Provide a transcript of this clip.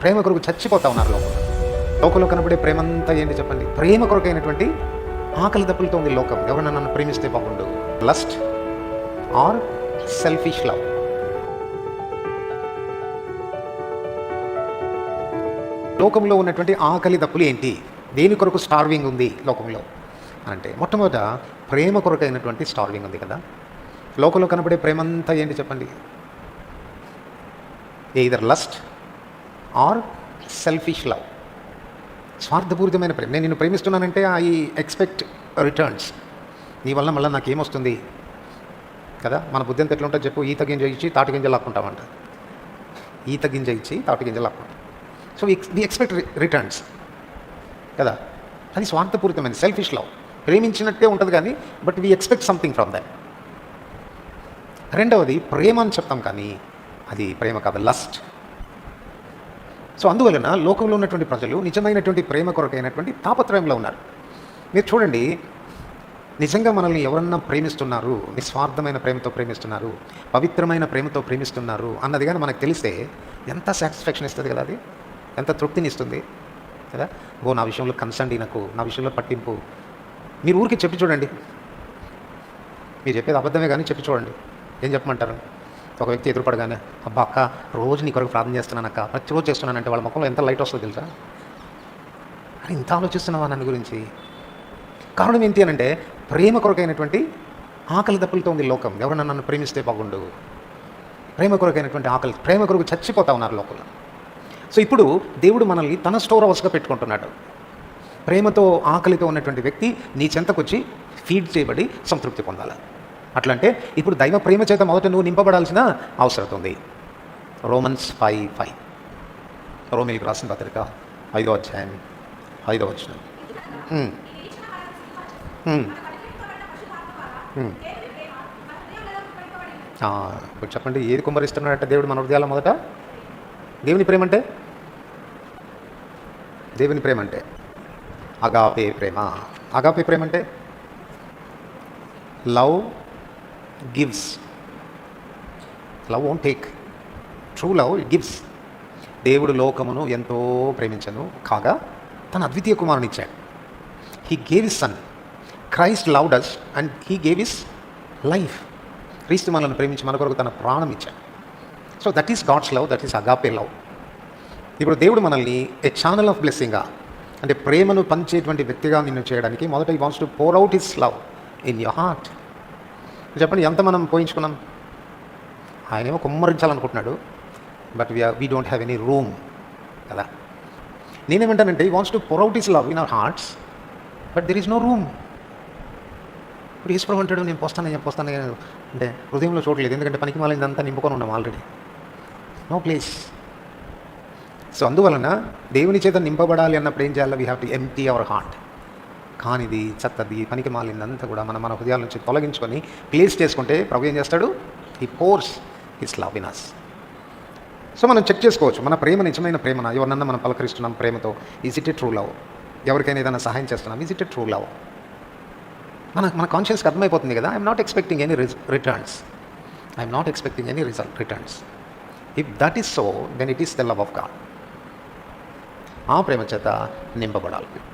ప్రేమ కొరకు చచ్చిపోతా ఉన్నారు లోకంలో. లోకంలో కనబడే ప్రేమంతా ఏంటి చెప్పండి? ప్రేమ కొరకైనటువంటి ఆకలి దప్పులతో ఉంది లోకం. ఎవరైనా నన్ను ప్రేమిస్తే బాగుండు. Lust or selfish love. లోకంలో ఉన్నటువంటి ఆకలి దప్పులు ఏంటి? దేని కొరకు స్టార్వింగ్ ఉంది లోకంలో అంటే మొట్టమొదట ప్రేమ కొరకైనటువంటి స్టార్వింగ్ ఉంది కదా. లోకంలో కనబడే ప్రేమంతా ఏంటి చెప్పండి? Either lust or selfish love. స్వార్థపూరితమైన ప్రేమ. నేను నిన్ను ప్రేమిస్తున్నానంటే ఐ ఎక్స్పెక్ట్ రిటర్న్స్. నీ వల్ల మళ్ళీ నాకేమొస్తుంది కదా. మన బుద్ధి ఎంత ఎట్లా ఉంటుంది చెప్పు? ఈత గింజ ఇచ్చి తాటి గింజలు లాక్కుంటామంట. ఈత గింజ ఇచ్చి తాటి గింజలు లాక్కుంటాం. సో వి ఎక్స్పెక్ట్ రిటర్న్స్ కదా. అది స్వార్థపూరితమైన సెల్ఫిష్ లవ్. ప్రేమించినట్టే ఉంటుంది కానీ but we expect something from that. రెండవది ప్రేమ అని చెప్తాం కానీ అది ప్రేమ కాదు, లస్ట్. సో అందువలన లోకంలో ఉన్నటువంటి ప్రజలు నిజమైనటువంటి ప్రేమ కొరకైనటువంటి తాపత్రయంలో ఉన్నారు. మీరు చూడండి, నిజంగా మనల్ని ఎవరన్నా ప్రేమిస్తున్నారు, నిస్వార్థమైన ప్రేమతో ప్రేమిస్తున్నారు, పవిత్రమైన ప్రేమతో ప్రేమిస్తున్నారు అన్నది కానీ మనకు తెలిస్తే ఎంత సాటిస్ఫాక్షన్ ఇస్తుంది కదా. అది ఎంత తృప్తిని ఇస్తుంది కదా. నా విషయంలో కన్సర్న్, నాకు నా విషయంలో పట్టింపు. మీరు ఊరికి చెప్పి చూడండి. మీరు చెప్పేది అబద్ధమే కానీ చెప్పి చూడండి. ఏం చెప్పమంటారు? ఒక వ్యక్తి ఎదురుపడగానే, అబ్బా అక్క రోజు నీ కొరకు ప్రార్థన చేస్తున్నాను అక్క, ప్రతిరోజు చేస్తున్నానంటే వాళ్ళ ముఖంలో ఎంత లైట్ వస్తుందో తెలుసా? అని ఇంత ఆలోచిస్తున్నావా నన్ను గురించి? కారణం ఏంటి అని అంటే ప్రేమ కొరకైనటువంటి ఆకలి దప్పులతో ఉంది లోకం. ఎవరన్నా నన్ను ప్రేమిస్తే బాగుండు. ప్రేమ కొరకైనటువంటి ఆకలి, ప్రేమ కొరకు చచ్చిపోతా ఉన్నారు లోకంలో. సో ఇప్పుడు దేవుడు మనల్ని తన స్టోర్ హౌస్గా పెట్టుకుంటున్నాడు. ప్రేమతో ఆకలితో ఉన్నటువంటి వ్యక్తి నీ చెంతకొచ్చి ఫీడ్ చేయబడి సంతృప్తి పొందాలి. అట్లంటే ఇప్పుడు దైవ ప్రేమ చేత మొదట నువ్వు నింపబడాల్సిన అవసరం ఉంది. రోమన్స్ 5:5, రోమిలికి రాసిన పత్రిక 5వ అధ్యాయం 5వ వచనం. ఇప్పుడు చెప్పండి, ఏది కుమ్మరిస్తున్నాడంటే దేవుడు మన హృదయాల మొదట? దేవుని ప్రేమ అంటే, దేవుని ప్రేమ అంటే అగాపే ప్రేమ. అగాపే ప్రేమ అంటే love gives. Love won't take. True love it gives. దేవుడు లోకమును ఎంతో ప్రేమించను కాగా తన అద్వితీయ కుమారుని ఇచ్చాడు. He gave his son. Christ loved us and he gave his life. క్రీస్తు మనల్ని ప్రేమించి మన కొరకు తన ప్రాణం ఇచ్చాడు. So that is God's love, that is agape love. ఇప్పుడు దేవుడు మనల్ని ఏ ఛానల్ ఆఫ్ బ్లెస్సింగ్గా, అంటే ప్రేమను పంచేటువంటి వ్యక్తిగా నిన్ను చేయడానికి మొదట he wants to pour out his love in your heart. చెప్పండి, ఎంత మనం పోయించుకున్నాం? ఆయనేమో కుమ్మరించాలనుకుంటున్నాడు, but we don't have any room కదా. నేనేమంటానంటే he wants to pour out his love in our hearts, but there is no room. ఇప్పుడు ఈశ్వరం అంటాడు, నేను పోస్తాను అంటే హృదయంలో చూడలేదు. ఎందుకంటే పనికి మాలిందంతా నింపుకొని ఉన్నాం ఆల్రెడీ. No place. సో అందువలన దేవుని చేత నింపబడాలి అన్నప్పుడు ఏం చేయాలి? We have to empty our heart. కానిది, చెత్తది, పనికి మాలిందంతా కూడా మన హృదయాల నుంచి తొలగించుకొని ప్లేస్ చేసుకుంటే ప్రభు ఏం చేస్తాడు? He pours his love in us. So మనం చెక్ చేసుకోవచ్చు, మన ప్రేమ నిజమైన ప్రేమనా? ఎవరినన్నా మనం పలకరిస్తున్నాం ప్రేమతో, is it a true love? ఎవరికైనా ఏదైనా సహాయం చేస్తున్నాం, is it a true love? మన కాన్షియస్కి అర్థమైపోతుంది కదా. I'm not expecting any returns. I'm not expecting any returns. If that is so, then it is the love of God. ఆ ప్రేమ చేత నింపబడాలి.